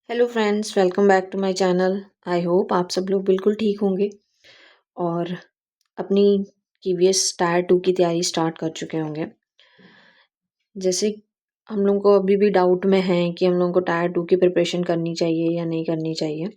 Hello friends, welcome back to my channel. I hope आप सब लोग बिल्कुल ठीक होंगे और अपनी KVS टायर 2 की तैयारी स्टार्ट कर चुके होंगे। जैसे हम लोगों को अभी भी डाउट में हैं कि हम लोगों को टायर 2 की प्रिपरेशन करनी चाहिए या नहीं करनी चाहिए।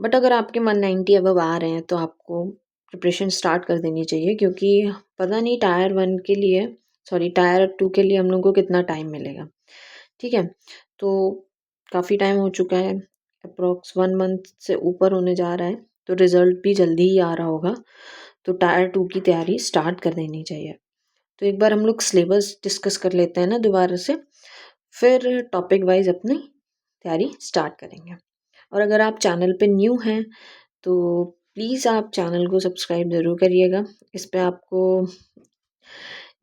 बट अगर आपके मन 90 अबव आ रहे हैं तो आपको प्रिपरेशन स्टार्ट कर देनी चाहिए, क्योंकि पता नहीं टायर 1 के लिए टायर 2 के लिए हम लोगों को कितना टाइम मिलेगा। ठीक है, तो काफ़ी टाइम हो चुका है, अप्रॉक्स 1 मंथ से ऊपर होने जा रहा है, तो रिज़ल्ट भी जल्दी ही आ रहा होगा। तो टायर 2 की तैयारी स्टार्ट कर देनी चाहिए। तो एक बार हम लोग सिलेबस डिस्कस कर लेते हैं ना दोबारा से, फिर टॉपिक वाइज अपनी तैयारी स्टार्ट करेंगे। और अगर आप चैनल पे न्यू हैं तो प्लीज़ आप चैनल को सब्सक्राइब ज़रूर करिएगा। इस पे आपको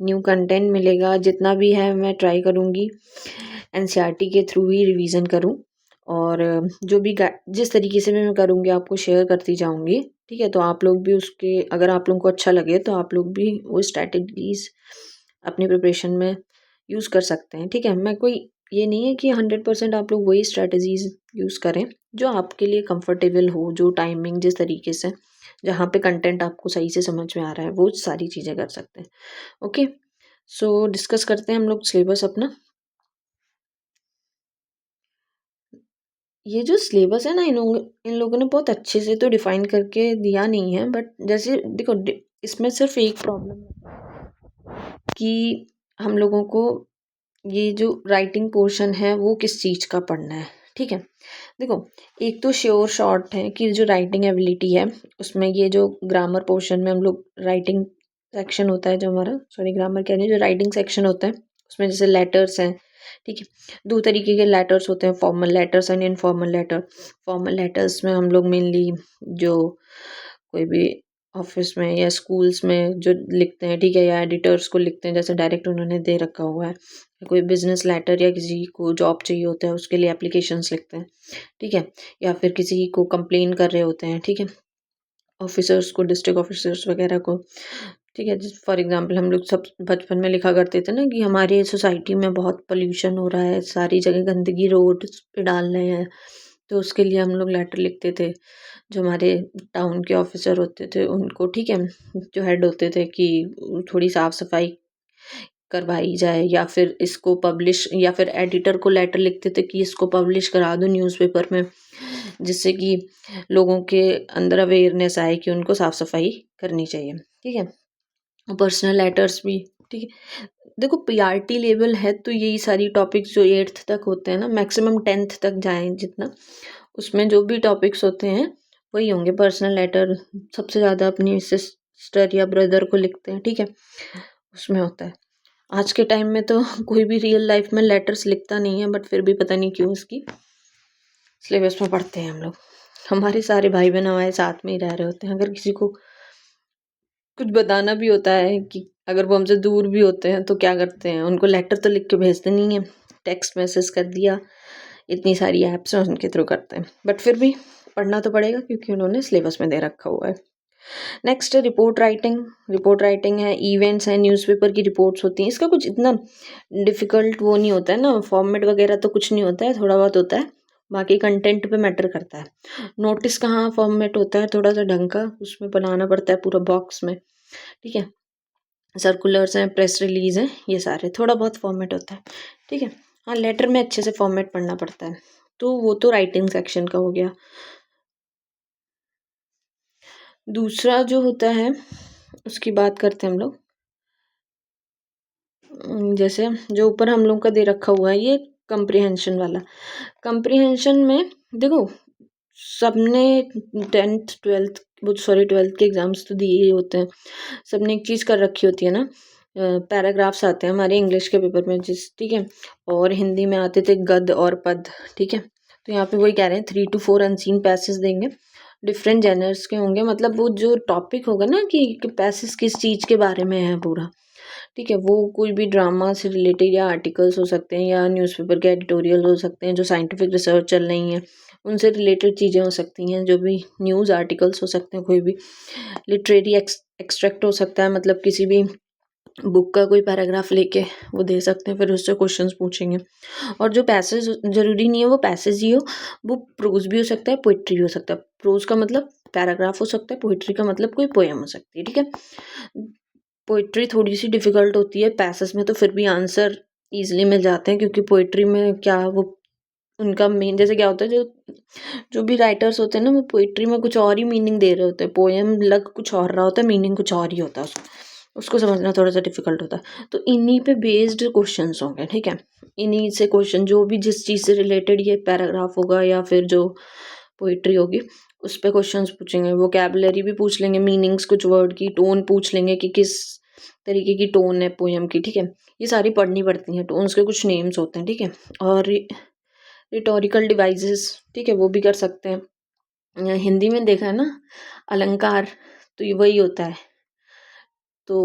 न्यू कंटेंट मिलेगा। जितना भी है मैं ट्राई करूँगी NCERT के थ्रू ही रिवीजन करूँ, और जो भी जिस तरीके से मैं करूँगी आपको शेयर करती जाऊँगी। ठीक है, तो आप लोग भी उसके, अगर आप लोगों को अच्छा लगे तो आप लोग भी वो स्ट्रैटेजीज अपनी प्रिपरेशन में यूज़ कर सकते हैं। ठीक है, मैं कोई ये नहीं है कि 100% आप लोग वही स्ट्रैटेजीज यूज़ करें जो आपके लिए कंफर्टेबल हो, जो टाइमिंग जिस तरीके से, जहाँ पे कंटेंट आपको सही से समझ में आ रहा है, वो सारी चीज़ें कर सकते हैं। ओके, सो डिस्कस करते हैं हम लोग सिलेबस अपना। ये जो सिलेबस है ना, इन लोगों ने बहुत अच्छे से तो डिफाइन करके दिया नहीं है, बट जैसे देखो इसमें सिर्फ एक प्रॉब्लम है कि हम लोगों को ये जो राइटिंग पोर्शन है वो किस चीज़ का पढ़ना है। ठीक है, देखो एक तो श्योर शॉर्ट है कि जो राइटिंग एबिलिटी है उसमें ये जो ग्रामर पोर्शन में हम लोग राइटिंग सेक्शन होता है, जो हमारा ग्रामर कह रही है, जो राइटिंग सेक्शन होता है उसमें जैसे लेटर्स हैं। ठीक है, दो तरीके के लेटर्स होते हैं, formal letters and informal letter. Formal letters में हम लोग मेनली जो कोई भी ऑफिस में या स्कूल्स में जो लिखते हैं, ठीक है, या एडिटर्स को लिखते हैं, जैसे डायरेक्ट उन्होंने दे रखा हुआ है, कोई बिजनेस लेटर या किसी को जॉब चाहिए होता है उसके लिए एप्लीकेशंस लिखते हैं। ठीक है, या फिर किसी को कंप्लेन कर रहे होते हैं, ठीक है, ऑफिसर्स को, डिस्ट्रिक्ट ऑफिसर्स वगैरह को। ठीक है, फॉर एग्जांपल हम लोग सब बचपन में लिखा करते थे ना कि हमारे सोसाइटी में बहुत पोल्यूशन हो रहा है, सारी जगह गंदगी रोड पे डाल रहे हैं, तो उसके लिए हम लोग लेटर लिखते थे जो हमारे टाउन के ऑफिसर होते थे उनको। ठीक है, जो हेड होते थे कि थोड़ी साफ सफाई करवाई जाए, या फिर इसको पब्लिश, या फिर एडिटर को लेटर लिखते थे कि इसको पब्लिश करा दो न्यूज़पेपर में, जिससे कि लोगों के अंदर अवेयरनेस आए कि उनको साफ सफाई करनी चाहिए। ठीक है, पर्सनल लेटर्स भी। ठीक है, देखो PRT लेवल है तो यही सारी टॉपिक्स जो 8th तक होते हैं ना, मैक्सिमम 10th तक जाएं जितना, उसमें जो भी टॉपिक्स होते हैं वही होंगे। पर्सनल लेटर सबसे ज़्यादा अपनी सिस्टर या ब्रदर को लिखते हैं। ठीक है, उसमें होता है। आज के टाइम में तो कोई भी रियल लाइफ में लेटर्स लिखता नहीं है, बट फिर भी पता नहीं क्यों इसकी सिलेबस में पढ़ते हैं हम लोग। हमारे सारे भाई बहन हमारे साथ में ही रह रहे होते हैं, अगर किसी को कुछ बताना भी होता है कि अगर वो हमसे दूर भी होते हैं तो क्या करते हैं, उनको लेटर तो लिख के भेजते नहीं है, टेक्स्ट मैसेज कर दिया, इतनी सारी ऐप्स हैं उनके थ्रू करते हैं। बट फिर भी पढ़ना तो पड़ेगा क्योंकि उन्होंने सिलेबस में दे रखा हुआ है। Next report writing. Report writing है, इवेंट्स हैं, न्यूज़पेपर की रिपोर्ट्स होती हैं। इसका कुछ इतना डिफ़िकल्ट वो नहीं होता है ना, फॉर्मेट वगैरह तो कुछ नहीं होता है, थोड़ा बहुत होता है, बाकी कंटेंट पे मैटर करता है। नोटिस कहाँ फॉर्मेट होता है थोड़ा सा ढंग का, उसमें बनाना पड़ता है पूरा बॉक्स में। ठीक है, सर्कुलर्स हैं, प्रेस रिलीज हैं, ये सारे थोड़ा बहुत फॉर्मेट होता है। ठीक है, हाँ लेटर में अच्छे से फॉर्मेट पढ़ना पड़ता है। तो वो तो राइटिंग सेक्शन का हो गया। दूसरा जो होता है उसकी बात करते हैं हम लोग। जैसे जो ऊपर हम लोग का दे रखा हुआ है ये कंप्रीहेंशन वाला। कंप्रीहेंशन में देखो सबने 10th 12th सॉरी 12th के एग्ज़ाम्स तो दिए ही होते हैं, सबने एक चीज़ कर रखी होती है ना, पैराग्राफ्स आते हैं हमारे इंग्लिश के पेपर में जिस, ठीक है, और हिंदी में आते थे गद्य और पद। ठीक है, तो यहाँ पे वही कह रहे हैं 3 to 4 अनसीन पैसेज देंगे, डिफरेंट जेनर्स के होंगे, मतलब वो जो टॉपिक होगा ना कि पैसेज किस चीज़ के बारे में है पूरा। ठीक है, वो कोई भी ड्रामा से रिलेटेड या आर्टिकल्स हो सकते हैं, या न्यूज़पेपर के एडिटोरियल हो सकते हैं, जो साइंटिफिक रिसर्च चल रही हैं उनसे रिलेटेड चीज़ें हो सकती हैं, जो भी न्यूज़ आर्टिकल्स हो सकते हैं, कोई भी लिटरेरी एक्सट्रैक्ट हो सकता है, मतलब किसी भी बुक का कोई पैराग्राफ लेके वो दे सकते हैं, फिर उससे क्वेश्चंस पूछेंगे। और जो पैसेज ज़रूरी नहीं है वो पैसेज ही हो, वो प्रोज भी हो सकता है, पोइट्री भी हो सकता है। प्रोज का मतलब पैराग्राफ हो सकता है, पोइट्री का मतलब कोई पोएम हो सकती है, ठीक है। पोइट्री थोड़ी सी डिफ़िकल्ट होती है, पैसेज में तो फिर भी आंसर ईजिली मिल जाते हैं, क्योंकि पोइट्री में क्या वो उनका मेन जैसे क्या होता है, जो जो भी राइटर्स होते हैं ना, वो पोइट्री में कुछ और ही मीनिंग दे रहे होते हैं, पोएम लग कुछ और रहा होता है, मीनिंग कुछ और ही होता है उसको समझना थोड़ा सा डिफिकल्ट होता है। तो इन्हीं पे बेस्ड क्वेश्चंस होंगे, ठीक है। इन्हीं से क्वेश्चन जो भी जिस चीज़ से रिलेटेड ये पैराग्राफ होगा या फिर जो पोइट्री होगी उस पर क्वेश्चंस पूछेंगे। वोकैबुलरी भी पूछ लेंगे, मीनिंग्स कुछ वर्ड की, टोन पूछ लेंगे कि किस तरीके की टोन है पोएम की, ठीक है। ये सारी पढ़नी पड़ती हैं, टोन्स के कुछ नेम्स होते हैं, ठीक है। और रिटोरिकल डिवाइसेस, ठीक है, वो भी कर सकते हैं। हिंदी में देखा है ना अलंकार, तो ये वही होता है। तो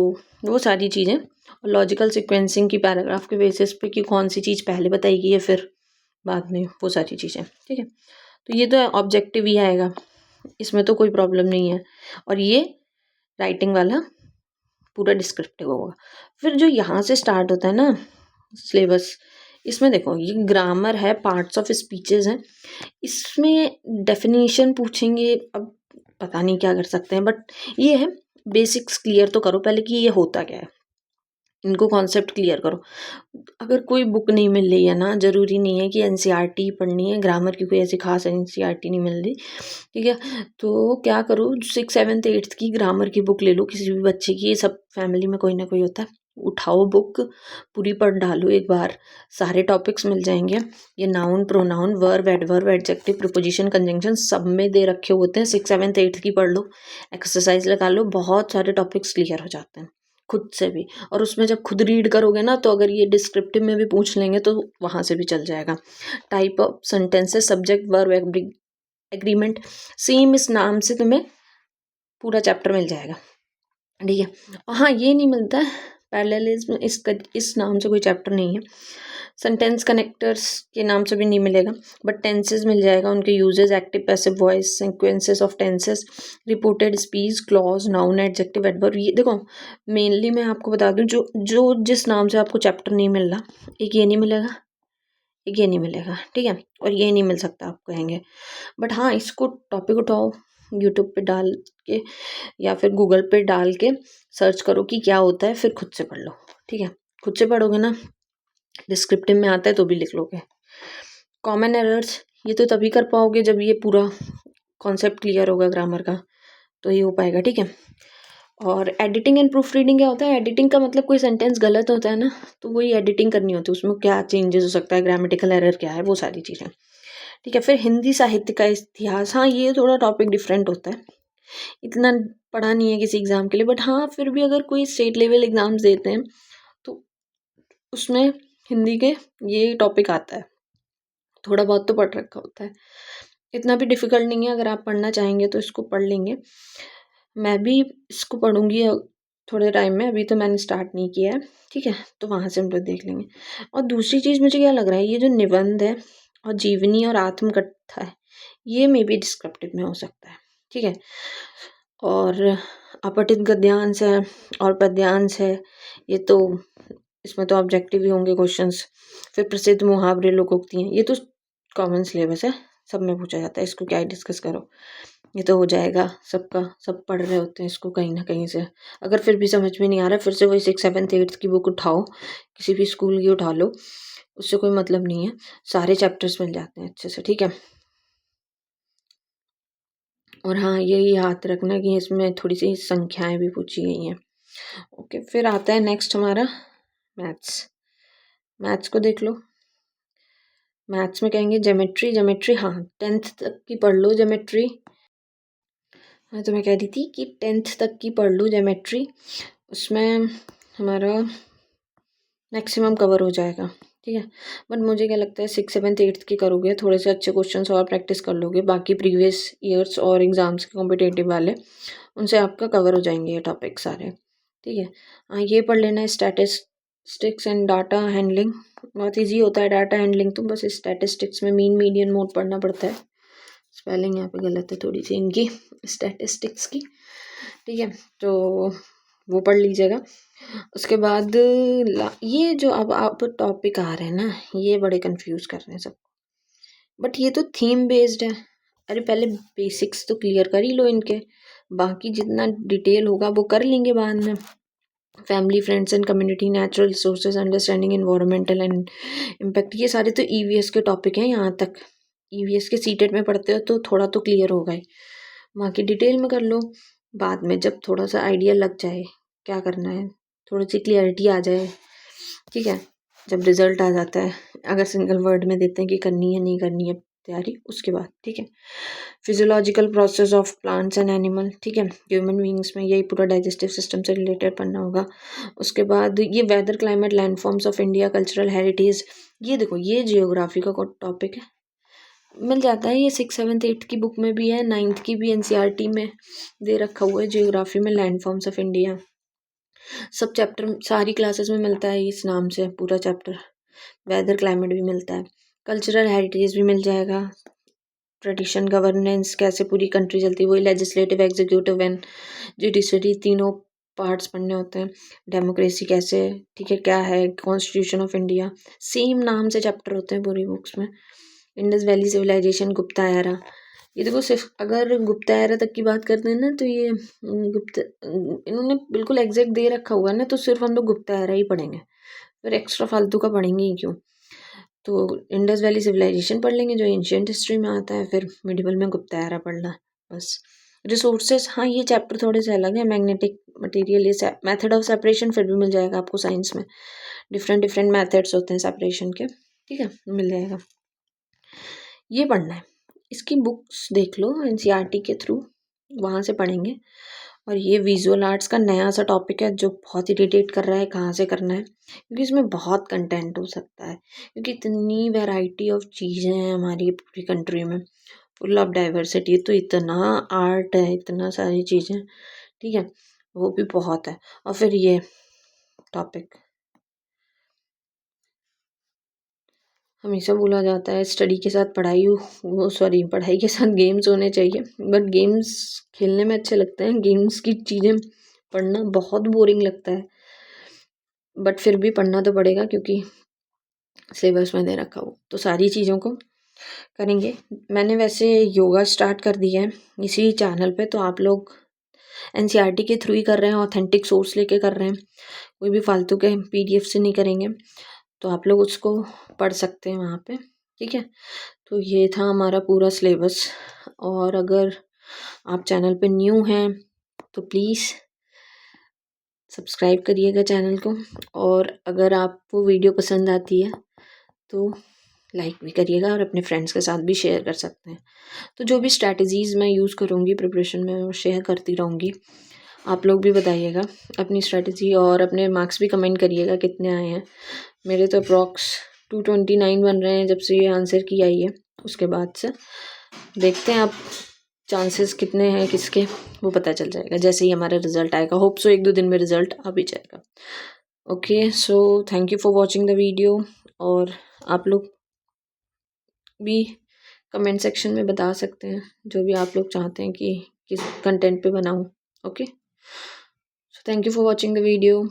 वो सारी चीज़ें, और लॉजिकल सीक्वेंसिंग की पैराग्राफ के बेसिस पे कि कौन सी चीज़ पहले बताई गई है फिर बाद में, वो सारी चीज़ें, ठीक है। तो ये तो ऑब्जेक्टिव ही आएगा, इसमें तो कोई प्रॉब्लम नहीं है। और ये राइटिंग वाला पूरा डिस्क्रिप्टिव होगा। फिर जो यहाँ से स्टार्ट होता है ना सिलेबस, इसमें देखो ये ग्रामर है, पार्ट्स ऑफ स्पीचेस हैं, इसमें डेफिनेशन पूछेंगे। अब पता नहीं क्या कर सकते हैं, बट ये है बेसिक्स क्लियर तो करो पहले कि ये होता क्या है, इनको कॉन्सेप्ट क्लियर करो। अगर कोई बुक नहीं मिल रही है ना, ज़रूरी नहीं है कि एनसीईआरटी पढ़नी है, ग्रामर की कोई ऐसी खास एनसीईआरटी नहीं मिल रही, ठीक है। तो क्या करो, 6th 7th 8th की ग्रामर की बुक ले लो किसी भी बच्चे की, ये सब फैमिली में कोई ना कोई होता है, उठाओ बुक पूरी पढ़ डालो एक बार, सारे टॉपिक्स मिल जाएंगे। ये noun, pronoun, verb, adverb, adjective, preposition, conjunction सब में दे रखे होते हैं। 6th 7th 8th की पढ़ लो, एक्सरसाइज लगा लो, बहुत सारे टॉपिक्स क्लियर हो जाते हैं खुद से भी। और उसमें जब खुद रीड करोगे ना, तो अगर ये डिस्क्रिप्टिव में भी पूछ लेंगे तो वहाँ से भी चल जाएगा। Type of sentences, subject, verb, agreement, same इस नाम से तुम्हें पूरा चैप्टर मिल जाएगा, ठीक है। हाँ, ये नहीं मिलता है पैरेललिज्म, इसका इस नाम से कोई चैप्टर नहीं है। सेंटेंस कनेक्टर्स के नाम से भी नहीं मिलेगा, बट टेंसेस मिल जाएगा, उनके uses, active passive voice, sequences of tenses, reported speech, clause, noun, adjective, adverb. ये देखो मेनली मैं आपको बता दूं, जो जो जिस नाम से आपको चैप्टर नहीं मिल रहा, एक ये नहीं मिलेगा, एक ये नहीं मिलेगा, ठीक है, और ये नहीं मिल सकता आप कहेंगे। बट हाँ, इसको टॉपिक उठाओ, यूट्यूब पे डाल के या फिर गूगल पे डाल के सर्च करो कि क्या होता है, फिर खुद से पढ़ लो, ठीक है। खुद से पढ़ोगे ना, डिस्क्रिप्टिव में आता है तो भी लिख लोगे। कॉमन एरर्स ये तो तभी कर पाओगे जब ये पूरा कॉन्सेप्ट क्लियर होगा ग्रामर का, तो ये हो पाएगा, ठीक है। और एडिटिंग एंड प्रूफ रीडिंग क्या होता है, एडिटिंग का मतलब कोई सेंटेंस गलत होता है ना, तो वही एडिटिंग करनी होती है, उसमें क्या चेंजेस हो सकता है, ग्रामेटिकल एरर क्या है, वो सारी चीज़ें, ठीक है। फिर हिंदी साहित्य का इतिहास, हाँ ये थोड़ा टॉपिक डिफरेंट होता है, इतना पढ़ा नहीं है किसी एग्ज़ाम के लिए, बट हाँ फिर भी अगर कोई स्टेट लेवल एग्ज़ाम्स देते हैं तो उसमें हिंदी के ये टॉपिक आता है, थोड़ा बहुत तो पढ़ रखा होता है, इतना भी डिफ़िकल्ट नहीं है। अगर आप पढ़ना चाहेंगे तो इसको पढ़ लेंगे, मैं भी इसको पढ़ूंगी थोड़े टाइम में, अभी तो मैंने स्टार्ट नहीं किया है, ठीक है। तो वहाँ से हम लोग देख लेंगे। और दूसरी चीज़ मुझे क्या लग रहा है, ये जो निबंध है और जीवनी और आत्मकथा है, ये मे बी डिस्क्रिप्टिव में हो सकता है, ठीक है। और अपठित गद्यांश है और पद्यांश है, ये तो इसमें तो ऑब्जेक्टिव ही होंगे क्वेश्चंस। फिर प्रसिद्ध मुहावरे, लोकोक्ति हैं, ये तो कॉमन सिलेबस है, सब में पूछा जाता है, इसको क्या ही डिस्कस करो, ये तो हो जाएगा सबका, सब पढ़ रहे होते हैं इसको कहीं ना कहीं से। अगर फिर भी समझ में नहीं आ रहा, फिर से वही 6th 7th 8th की बुक उठाओ, किसी भी स्कूल की उठा लो, उससे कोई मतलब नहीं है, सारे चैप्टर्स मिल जाते हैं अच्छे से, ठीक है। और हाँ, यही याद रखना कि इसमें थोड़ी सी संख्याएं भी पूछी गई हैं। ओके, फिर आता है नेक्स्ट हमारा मैथ्स। मैथ्स को देख लो, मैथ्स में कहेंगे ज्योमेट्री, ज्योमेट्री हाँ 10th तक की पढ़ लो ज्योमेट्री। हाँ, तो मैं कह रही थी कि 10th तक की पढ़ लो ज्योमेट्री, उसमें हमारा मैक्सिमम कवर हो जाएगा, ठीक है। बट मुझे क्या लगता है 6th 7th 8th की करोगे, थोड़े से अच्छे क्वेश्चंस और प्रैक्टिस कर लोगे, बाकी प्रीवियस ईयर्स और एग्ज़ाम्स के कॉम्पिटेटिव वाले, उनसे आपका कवर हो जाएंगे ये टॉपिक सारे, ठीक है। हाँ, ये पढ़ लेना स्टैटिस्टिक्स एंड डाटा हैंडलिंग, बहुत ईजी होता है डाटा हैंडलिंग, तो बस स्टैटिस्टिक्स में मीन मीडियन मोड पढ़ना पड़ता है, स्पेलिंग यहाँ पे गलत है थोड़ी सी इनकी स्टैटिस्टिक्स की, ठीक है। तो वो पढ़ लीजिएगा। उसके बाद ये जो अब आप टॉपिक आ रहे हैं ना, ये बड़े कंफ्यूज कर रहे हैं सब, बट ये तो थीम बेस्ड है। अरे पहले बेसिक्स तो क्लियर कर ही लो इनके, बाकी जितना डिटेल होगा वो कर लेंगे बाद में। Family, friends and community, natural resources, understanding environmental and impact, ये सारे तो ईवीएस के टॉपिक हैं। यहाँ तक ईवीएस के सीटेट में पढ़ते हो तो थोड़ा तो क्लियर होगा ही, बाकी डिटेल में कर लो बाद में, जब थोड़ा सा आइडिया लग जाए क्या करना है, थोड़ी सी क्लियरिटी आ जाए, ठीक है। जब रिजल्ट आ जाता है, अगर सिंगल वर्ड में देते हैं कि करनी है नहीं करनी है तैयारी, उसके बाद ठीक है। Physiological process of plants and animal, ठीक है, ह्यूमन बींग्स में यही पूरा डाइजेस्टिव सिस्टम से रिलेटेड पढ़ना होगा। उसके बाद ये weather, climate, landforms of India, cultural heritage, ये देखो ये जियोग्राफी का टॉपिक है, मिल जाता है ये 6, 7, 8 की बुक में भी है, 9th की भी एनसीईआरटी में दे रखा हुआ है, जियोग्राफी में लैंडफॉर्म्स ऑफ इंडिया, सब चैप्टर सारी क्लासेस में मिलता है इस नाम से पूरा चैप्टर। वेदर क्लाइमेट भी मिलता है, कल्चरल हेरिटेज भी मिल जाएगा, ट्रेडिशन, गवर्नेंस, कैसे पूरी कंट्री चलती है, वही लेजिस्लेटिव, एग्जीक्यूटिव एंड जुडिशरी, तीनों पार्ट्स पढ़ने होते हैं। डेमोक्रेसी कैसे, ठीक है, क्या है कॉन्स्टिट्यूशन ऑफ इंडिया, सेम नाम से चैप्टर होते हैं पूरी बुक्स में। Indus valley civilisation, Gupta era, ये देखो सिर्फ अगर गुप्ता एरा तक की बात करते हैं ना तो ये गुप्ता इन्होंने बिल्कुल एग्जैक्ट दे रखा हुआ है ना, तो सिर्फ हम लोग गुप्ता एरा ही पढ़ेंगे, फिर एक्स्ट्रा फालतू का पढ़ेंगे ही क्यों। तो इंडस वैली सिविलाइजेशन पढ़ लेंगे जो एंशियंट हिस्ट्री में आता है, फिर मिडिवल में गुप्ता एरा पढ़ना बस। रिसोर्सेज, हाँ ये चैप्टर थोड़े से अलग है, मैग्नेटिक मटेरियल, ये मेथड ऑफ सेपरेशन फिर भी मिल जाएगा आपको साइंस में, डिफरेंट डिफरेंट मेथड्स होते हैं सेपरेशन के, ठीक है, मिल जाएगा, ये पढ़ना है। इसकी बुक्स देख लो एनसीईआरटी के थ्रू, वहाँ से पढ़ेंगे। और ये विजुअल आर्ट्स का नया सा टॉपिक है जो बहुत इरिटेट कर रहा है, कहाँ से करना है, क्योंकि इसमें बहुत कंटेंट हो सकता है, क्योंकि इतनी वैरायटी ऑफ चीज़ें हैं हमारी पूरी कंट्री में, फुल ऑफ डाइवर्सिटी, तो इतना आर्ट है, इतना सारी चीज़ें, ठीक है, वो भी बहुत है। और फिर ये टॉपिक हमेशा बोला जाता है स्टडी के साथ पढ़ाई वो सॉरी पढ़ाई के साथ गेम्स होने चाहिए, बट गेम्स खेलने में अच्छे लगते हैं, गेम्स की चीज़ें पढ़ना बहुत बोरिंग लगता है, बट फिर भी पढ़ना तो पड़ेगा क्योंकि सिलेबस में दे रखा हो, तो सारी चीज़ों को करेंगे। मैंने वैसे योगा स्टार्ट कर दिया है इसी चैनल पे, तो आप लोग एनसीईआरटी के थ्रू ही कर रहे हैं, ऑथेंटिक सोर्स लेके कर रहे हैं, कोई भी फालतू के पीडीएफ से नहीं करेंगे, तो आप लोग उसको पढ़ सकते हैं वहाँ पे, ठीक है। तो ये था हमारा पूरा सिलेबस, और अगर आप चैनल पे न्यू हैं तो प्लीज़ सब्सक्राइब करिएगा चैनल को, और अगर आपको वीडियो पसंद आती है तो लाइक भी करिएगा, और अपने फ्रेंड्स के साथ भी शेयर कर सकते हैं। तो जो भी स्ट्रैटेजीज़ मैं यूज़ करूँगी प्रिपरेशन में वो शेयर करती रहूँगी, आप लोग भी बताइएगा अपनी स्ट्रैटेजी, और अपने मार्क्स भी कमेंट करिएगा कितने आए हैं। मेरे तो अप्रॉक्स 229 बन रहे हैं जब से ये आंसर की आई है, उसके बाद से देखते हैं आप चांसेस कितने हैं किसके, वो पता चल जाएगा जैसे ही हमारा रिजल्ट आएगा, होप सो 1-2 दिन में रिजल्ट आ भी जाएगा। Okay, so thank you for watching the video, और आप लोग भी कमेंट सेक्शन में बता सकते हैं जो भी आप लोग चाहते हैं कि किस कंटेंट पे बनाऊं। Okay, so thank you for watching the video.